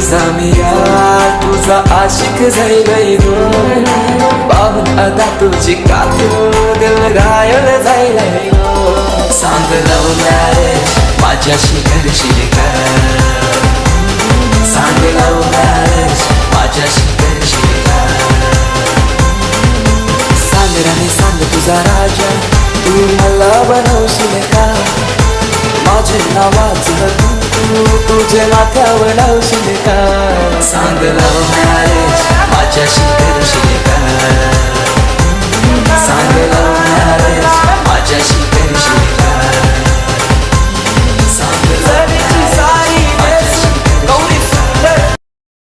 तुझा मी यार तुझा आशिक जाई गो पाहून आता तुझी कातू दिल घायल जाईल गो सांग लव्ह मॅरेज माझ्याशी करशील का सांग लव्ह मॅरेज माझ्याशी करशील का सांग राणी सांग तुझा राजा तू मला बनवशील का माझे नावाचं तू तुझे माथ्यावर लावशील का सांग लव्ह मॅरेज माझ्याशी